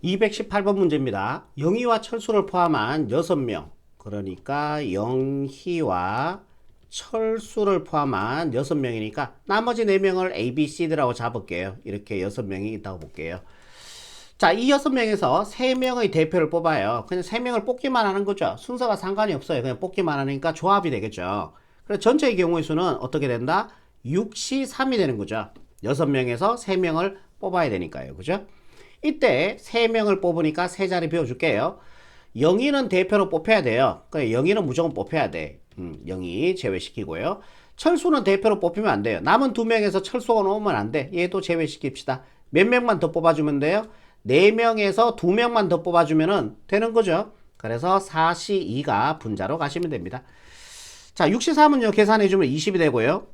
218번 문제입니다. 영희와 철수를 포함한 6명, 그러니까 영희와 철수를 포함한 6명이니까 나머지 4명을 A, B, C, D라고 잡을게요. 이렇게 6명이 있다고 볼게요. 자, 이 6명에서 3명의 대표를 뽑아요. 그냥 3명을 뽑기만 하는 거죠. 순서가 상관이 없어요. 그냥 뽑기만 하니까 조합이 되겠죠. 그래서 전체의 경우의 수는 어떻게 된다? 6시 3이 되는 거죠. 6명에서 3명을 뽑아야 되니까요. 그죠? 이때 3명을 뽑으니까 3자리 비워줄게요. 영희는 대표로 뽑혀야 돼요. 그러니까 영희는 무조건 뽑혀야 돼. 영희 제외시키고요. 철수는 대표로 뽑히면 안 돼요. 남은 2명에서 철수가 나오면 안 돼. 얘도 제외시킵시다. 몇 명만 더 뽑아주면 돼요? 4명에서 2명만 더 뽑아주면 되는 거죠. 그래서 4시 2가 분자로 가시면 됩니다. 자, 6시 3은요, 계산해주면 20이 되고요.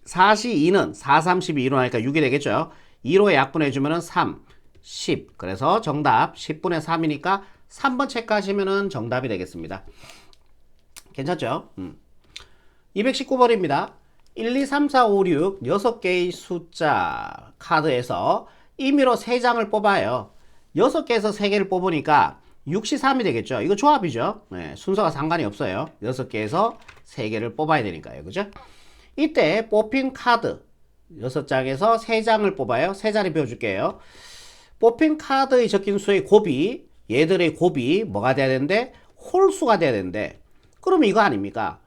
4시 2는 4, 32, 1로 하니까 6이 되겠죠. 2로 약분해주면 3, 10. 그래서 정답 10분의 3이니까 3번 체크하시면 정답이 되겠습니다. 괜찮죠? 219번입니다. 1, 2, 3, 4, 5, 6 6개의 숫자 카드에서 임의로 3장을 뽑아요. 6개에서 3개를 뽑으니까 6시 3이 되겠죠. 이거 조합이죠. 네, 순서가 상관이 없어요. 6개에서 3개를 뽑아야 되니까요. 그죠? 이때 뽑힌 카드 6장에서 3장을 뽑아요. 3자리 배워줄게요. 뽑힌 카드의 적힌 수의 곱이, 얘들의 곱이 뭐가 돼야 되는데? 홀수가 돼야 되는데, 그러면 이거 아닙니까?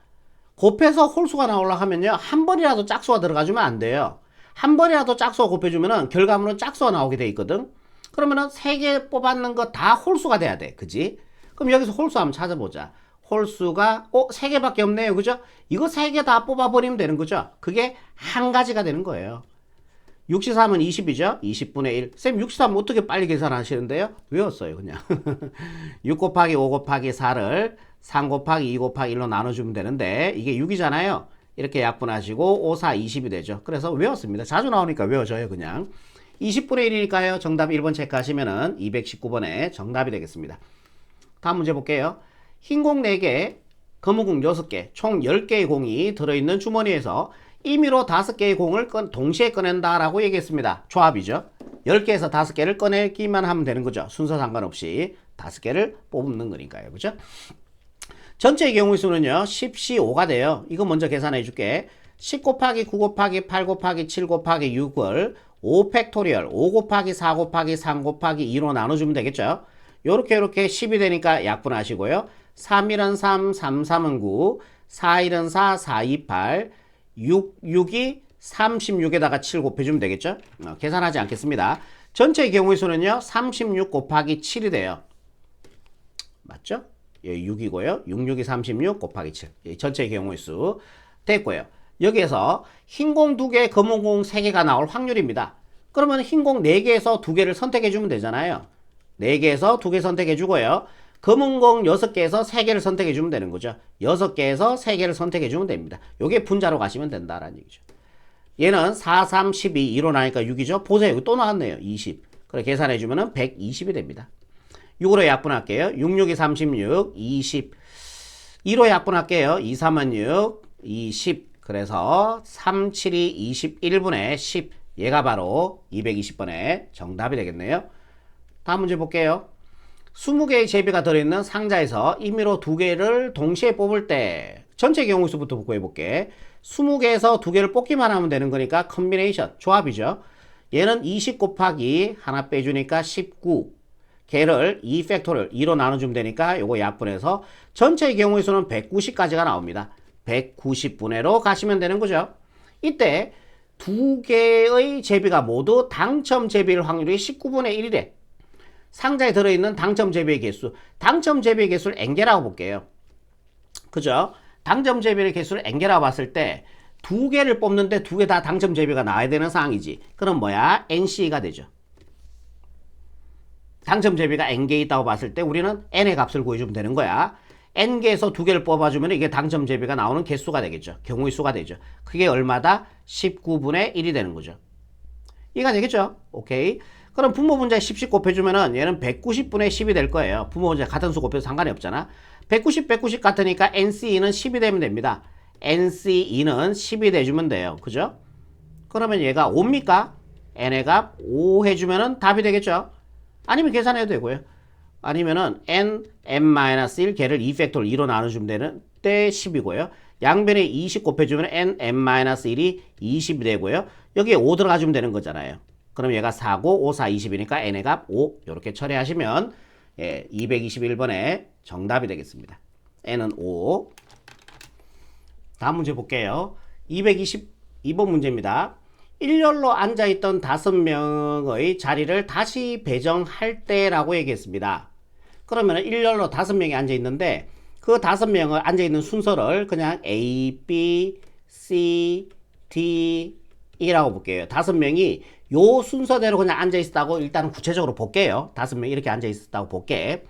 곱해서 홀수가 나오려고 하면요, 한 번이라도 짝수가 들어가주면 안 돼요. 한 번이라도 짝수가 곱해주면은 결과물은 짝수가 나오게 돼 있거든. 그러면은 3개 뽑았는 거 다 홀수가 돼야 돼. 그지? 그럼 여기서 홀수 한번 찾아보자. 홀수가 3개밖에 없네요. 그죠? 이거 3개 다 뽑아버리면 되는 거죠. 그게 한 가지가 되는 거예요. 63은 20이죠? 20분의 1. 쌤, 63 어떻게 빨리 계산하시는데요? 외웠어요, 그냥. 6 곱하기 5 곱하기 4를 3 곱하기 2 곱하기 1로 나눠주면 되는데, 이게 6이잖아요. 이렇게 약분하시고 5, 4, 20이 되죠. 그래서 외웠습니다. 자주 나오니까 외워져요, 그냥. 20분의 1이니까요. 정답 1번 체크하시면은 219번에 정답이 되겠습니다. 다음 문제 볼게요. 흰 공 4개, 검은 공 6개, 총 10개의 공이 들어있는 주머니에서 임의로 5개의 공을 동시에 꺼낸다라고 얘기했습니다. 조합이죠. 10개에서 5개를 꺼내기만 하면 되는 거죠. 순서 상관없이 5개를 뽑는 거니까요. 그죠? 전체의 경우의 수는요, 10시 5가 돼요. 이거 먼저 계산해 줄게. 10 곱하기 9 곱하기 8 곱하기 7 곱하기 6을 5 팩토리얼 5 곱하기 4 곱하기 3 곱하기 2로 나눠주면 되겠죠. 요렇게 10이 되니까 약분하시고요. 3일은 3, 3, 3은 9, 4일은 4, 4, 2, 8, 6, 6이 36에다가 7 곱해주면 되겠죠. 계산하지 않겠습니다. 전체의 경우의 수는요, 36 곱하기 7이 돼요. 맞죠? 예, 6이고요. 6, 6이 36 곱하기 7. 예, 전체의 경우의 수 됐고요. 여기에서 흰 공 2개, 검은 공 3개가 나올 확률입니다. 그러면 흰 공 4개에서 2개를 선택해주면 되잖아요. 4개에서 2개 선택해주고요. 검은 공 6개에서 3개를 선택해주면 되는 거죠. 6개에서 3개를 선택해주면 됩니다. 요게 분자로 가시면 된다라는 얘기죠. 얘는 4, 3, 12, 2로 나니까 6이죠. 보세요. 이거 또 나왔네요. 20. 그래 계산해주면 120이 됩니다. 6으로 약분할게요. 6, 6이 36, 20. 2로 약분할게요. 2, 3은 6, 20. 그래서 3, 7이 21분의 10. 얘가 바로 220번의 정답이 되겠네요. 다음 문제 볼게요. 20개의 제비가 들어있는 상자에서 임의로 2개를 동시에 뽑을 때 전체 경우 수부터 구해볼게. 20개에서 2개를 뽑기만 하면 되는 거니까 컨비네이션, 조합이죠. 얘는 20 곱하기 하나 빼주니까 19. 걔를 2팩토를 2로 나눠주면 되니까 요거 약분해서 전체의 경우의 수는 190까지가 나옵니다. 190분의로 가시면 되는 거죠. 이때 2개의 제비가 모두 당첨 제비일 확률이 19분의 1이래. 상자에 들어있는 당첨 제비의 개수. 당첨 제비의 개수를 N개라고 볼게요. 그죠? 당첨 제비의 개수를 N개라고 봤을 때 2개를 뽑는데 2개 다 당첨 제비가 나와야 되는 상황이지. 그럼 뭐야? NC가 되죠. 당첨 제비가 N개 있다고 봤을 때 우리는 N의 값을 구해주면 되는 거야. N개에서 2개를 뽑아주면 이게 당첨 제비가 나오는 개수가 되겠죠. 경우의 수가 되죠. 그게 얼마다? 19분의 1이 되는 거죠. 이해가 되겠죠? 오케이. 그럼 분모 분자에 10씩 곱해주면은 얘는 190분의 10이 될 거예요. 분모 분자 같은 수 곱해도 상관이 없잖아. 190, 190 같으니까 NC2는 10이 되면 됩니다. NC2는 10이 돼주면 돼요. 그죠? 그러면 얘가 5입니까? N의 값 5 해주면은 답이 되겠죠? 아니면 계산해도 되고요. 아니면은 n, n-1 걔를 2팩토를 2로 나눠주면 되는데 10이고요. 양변에 20 곱해주면 n, n-1이 20이 되고요. 여기에 5 들어가주면 되는 거잖아요. 그럼 얘가 4고 5, 4, 20이니까 n의 값 5 이렇게 처리하시면 221번에 정답이 되겠습니다. n은 5. 다음 문제 볼게요. 222번 문제입니다. 일렬로 앉아있던 5명의 자리를 다시 배정할 때라고 얘기했습니다. 그러면 일렬로 5명이 앉아있는데 그 5명을 앉아있는 순서를 그냥 A, B, C, D, E라고 볼게요. 5명이 요 순서대로 그냥 앉아있었다고 일단 구체적으로 볼게요. 5명이 이렇게 앉아있었다고 볼게.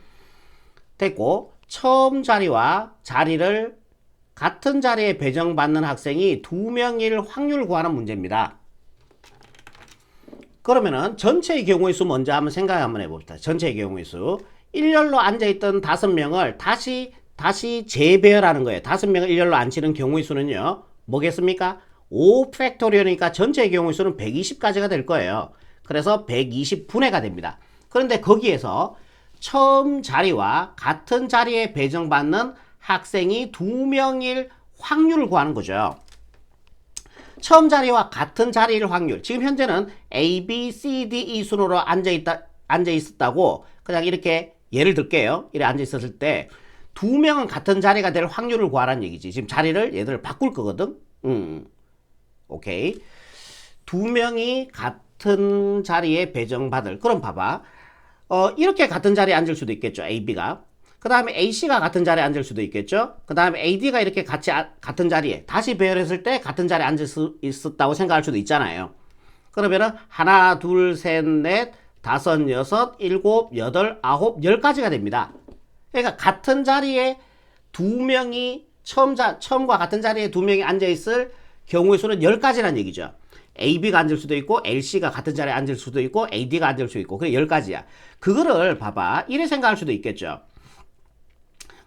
됐고, 처음 자리와 자리를 같은 자리에 배정받는 학생이 2명일 확률 구하는 문제입니다. 그러면은 전체의 경우의 수 먼저 한번 생각 한번 해봅시다. 전체의 경우의 수. 일렬로 앉아있던 5명을 다시 재배열하는 거예요. 5명을 일렬로 앉히는 경우의 수는요. 뭐겠습니까? 5팩토리얼이니까 전체의 경우의 수는 120까지가 될 거예요. 그래서 120분해가 됩니다. 그런데 거기에서 처음 자리와 같은 자리에 배정받는 학생이 2명일 확률을 구하는 거죠. 처음 자리와 같은 자리일 확률. 지금 현재는 A, B, C, D, E 순으로 앉아있었다고 그냥 이렇게 예를 들게요. 이렇게 앉아있었을 때 2명은 같은 자리가 될 확률을 구하라는 얘기지. 지금 자리를 얘들을 바꿀 거거든. 오케이. 2명이 같은 자리에 배정받을. 그럼 봐봐. 이렇게 같은 자리에 앉을 수도 있겠죠. A, B가. 그 다음에 AC가 같은 자리에 앉을 수도 있겠죠. 그 다음에 AD가 이렇게 같은 자리에 다시 배열했을 때 같은 자리에 앉을 수 있었다고 생각할 수도 있잖아요. 그러면은 하나, 둘, 셋, 넷, 다섯, 여섯, 일곱, 여덟, 아홉, 10까지가 됩니다. 그러니까 같은 자리에 2명이 처음과 같은 자리에 2명이 앉아있을 경우의 수는 10가지란 얘기죠. AB가 앉을 수도 있고 LC가 같은 자리에 앉을 수도 있고 AD가 앉을 수 있고 그게 10가지야. 그거를 봐봐. 이래 생각할 수도 있겠죠.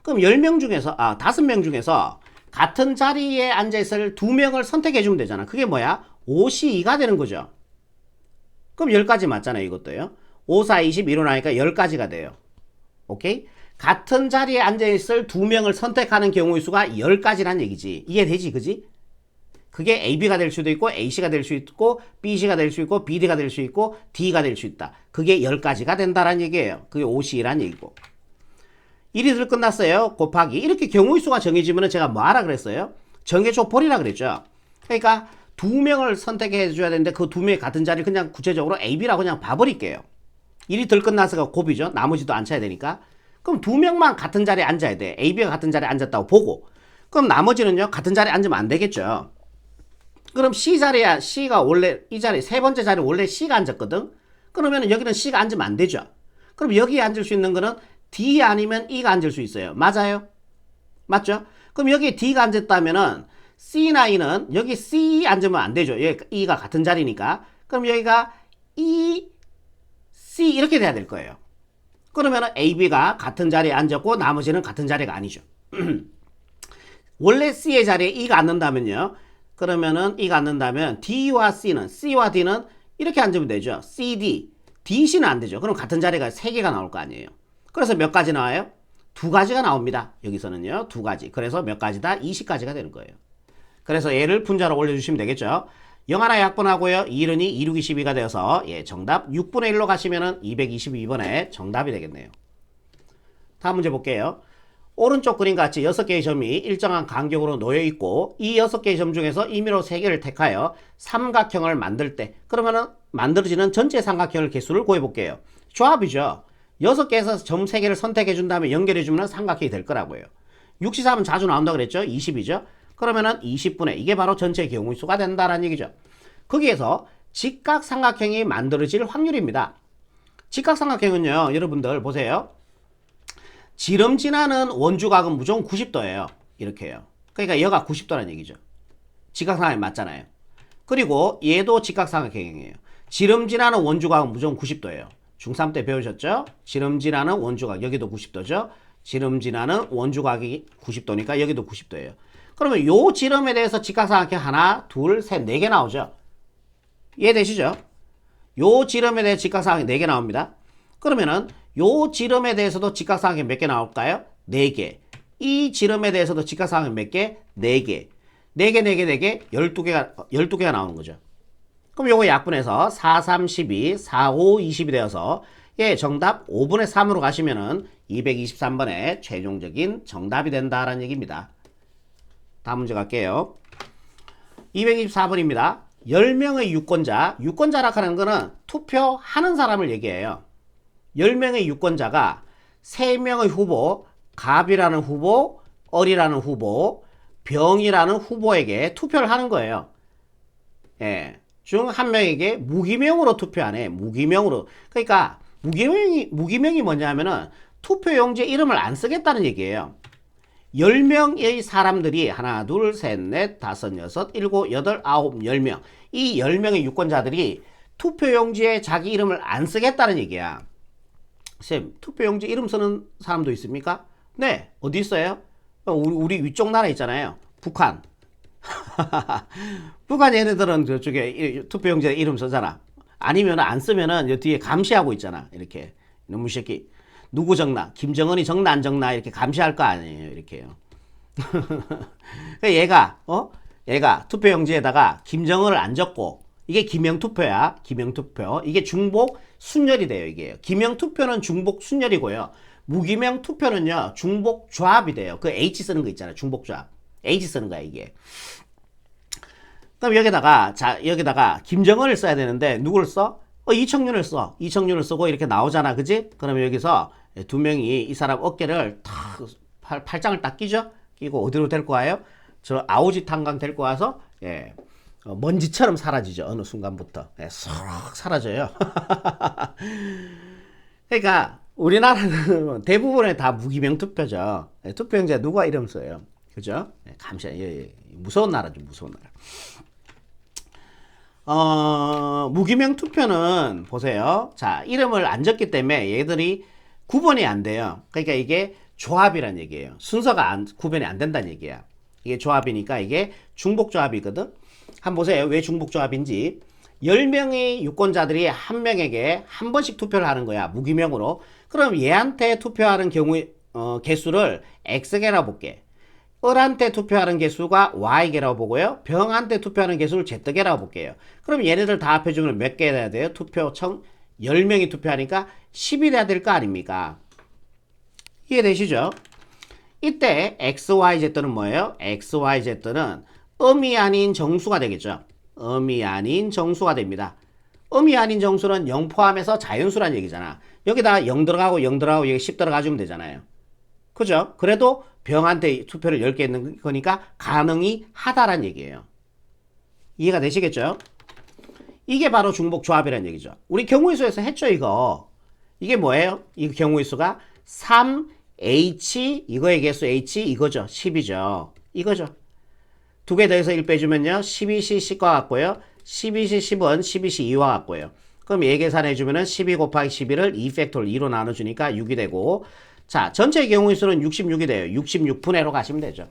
그럼 10명 중에서 5명 중에서 같은 자리에 앉아있을 2명을 선택해주면 되잖아. 그게 뭐야? 5C2가 되는 거죠. 그럼 10가지 맞잖아요. 이것도요. 5, 4, 20 일어나니까 10가지가 돼요. 오케이? 같은 자리에 앉아있을 2명을 선택하는 경우의 수가 10가지란 얘기지. 이해되지? 그지? 그게 AB가 될 수도 있고 AC가 될 수 있고 BC가 될 수 있고 BD가 될 수 있고 D가 될 수 있다. 그게 10가지가 된다는 얘기예요. 그게 5C란 얘기고. 1이 끝났어요. 곱하기. 이렇게 경우의 수가 정해지면 제가 뭐 하라 그랬어요? 정해줘 버리라 그랬죠. 그러니까 2명을 선택해 줘야 되는데 그 2명이 같은 자리를 그냥 구체적으로 AB라고 그냥 봐버릴게요. 1이 끝났어가 곱이죠. 나머지도 앉혀야 되니까. 그럼 2명만 같은 자리에 앉아야 돼. AB가 같은 자리에 앉았다고 보고. 그럼 나머지는요. 같은 자리에 앉으면 안 되겠죠. 그럼 C 자리야. C가 원래 이 자리 세 번째 자리 원래 C가 앉았거든. 그러면 여기는 C가 앉으면 안 되죠. 그럼 여기에 앉을 수 있는 거는 D 아니면 E가 앉을 수 있어요. 맞아요? 맞죠? 그럼 여기에 D가 앉았다면은 C나 E는 여기 C 앉으면 안 되죠. 여기 E가 같은 자리니까. 그럼 여기가 E, C 이렇게 돼야 될 거예요. 그러면은 AB가 같은 자리에 앉았고 나머지는 같은 자리가 아니죠. 원래 C의 자리에 E가 앉는다면요. 그러면은 E가 앉는다면 D와 C와 D는 이렇게 앉으면 되죠. CD, DC는 안 되죠. 그럼 같은 자리가 3개가 나올 거 아니에요. 그래서 몇 가지 나와요? 2가지가 나옵니다. 여기서는요. 2가지. 그래서 몇 가지다? 20가지가 되는 거예요. 그래서 얘를 분자로 올려주시면 되겠죠. 0 하나 약분하고요. 2는 2, 2, 6, 22가 되어서 정답 6분의 1로 가시면은 222번에 정답이 되겠네요. 다음 문제 볼게요. 오른쪽 그림과 같이 6개의 점이 일정한 간격으로 놓여있고 이 6개의 점 중에서 임의로 3개를 택하여 삼각형을 만들 때 그러면은 만들어지는 전체 삼각형의 개수를 구해볼게요. 조합이죠. 6개에서 점 3개를 선택해준 다음에 연결해주면 삼각형이 될 거라고요. 63은 자주 나온다고 그랬죠. 20이죠. 그러면은 20분의 이게 바로 전체 경우의 수가 된다라는 얘기죠. 거기에서 직각삼각형이 만들어질 확률입니다. 직각삼각형은요. 여러분들 보세요. 지름지나는 원주각은 무조건 90도예요. 이렇게요. 그러니까 얘가 90도라는 얘기죠. 직각삼각형이 맞잖아요. 그리고 얘도 직각삼각형이에요. 지름지나는 원주각은 무조건 90도예요. 중3 때 배우셨죠? 지름지나는 원주각 여기도 90도죠. 지름지나는 원주각이 90도니까 여기도 90도예요. 그러면 요 지름에 대해서 직각삼각형 하나, 둘, 셋, 4개 나오죠. 이해되시죠? 요 지름에 대해 직각삼각형 4개 나옵니다. 그러면은 요 지름에 대해서도 직각삼각형 몇 개 나올까요? 4개. 이 지름에 대해서도 직각삼각형 몇 개? 4개. 4개, 4개, 4개, 12개가 나오는 거죠. 그럼 요거 약분해서 4, 3, 12, 4, 5, 20이 되어서 예, 정답 5분의 3으로 가시면은 223번의 최종적인 정답이 된다라는 얘기입니다. 다음 문제 갈게요. 224번입니다. 10명의 유권자, 유권자라 하는 거는 투표하는 사람을 얘기해요. 10명의 유권자가 3명의 후보, 갑이라는 후보, 을이라는 후보, 병이라는 후보에게 투표를 하는 거예요. 예. 중 한 명에게 무기명으로 투표하네. 무기명으로. 그러니까 무기명이 뭐냐면은 투표용지에 이름을 안 쓰겠다는 얘기예요. 10명의 사람들이 하나, 둘, 셋, 넷, 다섯, 여섯, 일곱, 여덟, 아홉, 10명. 이 10명의 유권자들이 투표용지에 자기 이름을 안 쓰겠다는 얘기야. 쌤, 투표용지 이름 쓰는 사람도 있습니까? 네. 어디 있어요? 우리 위쪽 나라 있잖아요. 북한. 북한 얘네들은 저쪽에 투표용지에 이름 쓰잖아. 아니면 안 쓰면은 뒤에 감시하고 있잖아. 이렇게. 너무 새끼. 누구 적나? 김정은이 적나 안 적나? 이렇게 감시할 거 아니에요. 이렇게요. 얘가 투표용지에다가 김정은을 안 적고, 이게 기명투표야. 기명투표. 이게 중복 순열이 돼요. 이게. 기명투표는 중복 순열이고요. 무기명투표는요, 중복 조합이 돼요. 그 H 쓰는 거 있잖아요. 중복 조합. H 쓰는 거야, 이게. 그럼 여기다가 김정은을 써야 되는데 누구를 써? 이청윤을 써. 이청윤을 쓰고 이렇게 나오잖아. 그지? 그러면 여기서 두 명이 이 사람 어깨를 탁 팔짱을 딱 끼죠? 끼고 어디로 데리고 와요? 저 아오지 탄광 데리고 와서 예. 먼지처럼 사라지죠. 어느 순간부터. 예, 쏙 사라져요. 그러니까 우리나라는 대부분의 다 무기명 투표죠. 예, 투표용지에 누가 이름 써요. 그죠? 예, 무서운 나라죠. 무서운 나라. 무기명 투표는 보세요. 자, 이름을 안 적기 때문에 얘들이 구분이 안 돼요. 그러니까 이게 조합이란 얘기예요. 순서가 구분이 안 된다는 얘기야. 이게 조합이니까 이게 중복조합이거든. 한번 보세요. 왜 중복조합인지. 10명의 유권자들이 한 명에게 한 번씩 투표를 하는 거야. 무기명으로. 그럼 얘한테 투표하는 경우 개수를 X개라고 볼게. 을한테 투표하는 개수가 Y개라고 보고요. 병한테 투표하는 개수를 Z개라고 볼게요. 그럼 얘네들 다 합해주면 몇 개 돼야 돼요? 투표청 10명이 투표하니까 10이 돼야 될 거 아닙니까? 이해되시죠? 이때 XYZ는 뭐예요? XYZ는 음이 아닌 정수가 되겠죠. 음이 아닌 정수가 됩니다. 음이 아닌 정수는 0 포함해서 자연수란 얘기잖아. 여기다 0 들어가고 0 들어가고 여기 10 들어가주면 되잖아요. 그죠? 그래도 병한테 투표를 10개 했는 거니까 가능이 하다란 얘기예요. 이해가 되시겠죠? 이게 바로 중복조합이라는 얘기죠. 우리 경우의수에서 했죠, 이거. 이게 뭐예요? 이 경우의수가 3H, 이거의 개수 H, 이거죠. 10이죠. 이거죠. 두 개 더해서 1 빼주면요. 12C 10과 같고요. 12C 10은 12C 2와 같고요. 그럼 얘 계산해주면은 12 곱하기 11을 2팩토를 2로 나눠주니까 6이 되고, 자, 전체 경우의 수는 66이 돼요. 66분의 1로 가시면 되죠.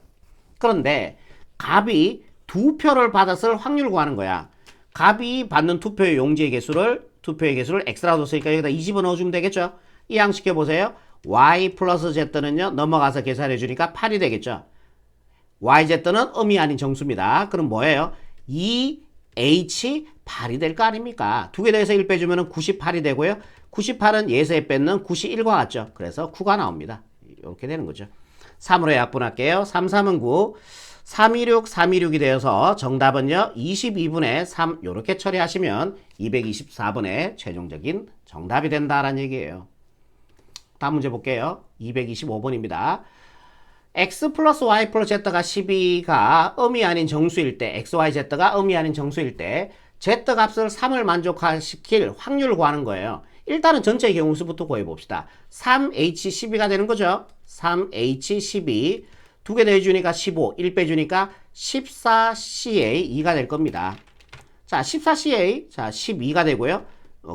그런데 갑이 두 표를 받았을 확률 구하는 거야. 갑이 받는 투표의 용지의 개수를 X라고 뒀으니까 여기다 20을 넣어주면 되겠죠. 이항시켜 보세요. Y 플러스 Z는요. 넘어가서 계산해 주니까 8이 되겠죠. YZ는 음이 아닌 정수입니다. 그럼 뭐예요? 2H 8이 될 거 아닙니까? 두 개 더해서 1 빼주면 98이 되고요. 98은 예서에 뺏는 91과 같죠. 그래서 9가 나옵니다. 이렇게 되는 거죠. 3으로 약분할게요. 3, 3은 9. 326, 326이 되어서 정답은요. 22분의 3 이렇게 처리하시면 224번의 최종적인 정답이 된다라는 얘기예요. 다음 문제 볼게요. 225번입니다. x 플러스 y 플러스 z가 12가 음이 아닌 정수일 때, x, y, z가 음이 아닌 정수일 때 z 값을 3을 만족시킬 확률을 구하는 거예요. 일단은 전체 경우수부터 구해봅시다. 3H12가 되는 거죠. 3H12 두 개 더해주니까 15, 1 빼주니까 14CA2가 될 겁니다. 자, 14CA, 자 12가 되고요.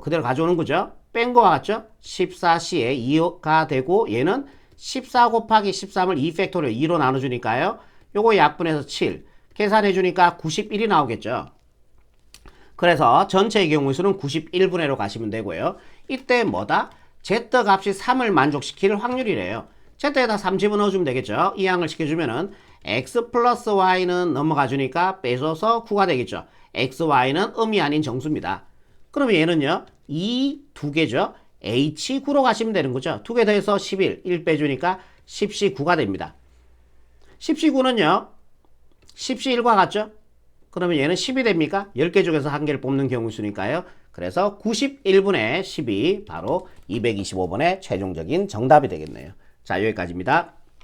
그대로 가져오는 거죠. 뺀 거와 같죠? 14CA2가 되고 얘는 14 곱하기 13을 2팩토리얼 2로 나눠주니까요. 요거 약분해서 7. 계산해주니까 91이 나오겠죠. 그래서 전체의 경우의 수는 91분의 1로 가시면 되고요. 이때 뭐다? Z값이 3을 만족시킬 확률이래요. Z에다 3 집어넣어주면 되겠죠. 이항을 시켜주면은 X 플러스 Y는 넘어가 주니까 빼줘서 9가 되겠죠. X, Y는 음이 아닌 정수입니다. 그러면 얘는요, 이 두 개죠. H9로 가시면 되는 거죠. 두 개 더해서 11, 1 빼주니까 10C9가 됩니다. 10C9는요, 10C1과 같죠? 그러면 얘는 10이 됩니까? 10개 중에서 한 개를 뽑는 경우 수니까요. 그래서 91분의 12, 바로 225번의 최종적인 정답이 되겠네요. 자, 여기까지입니다.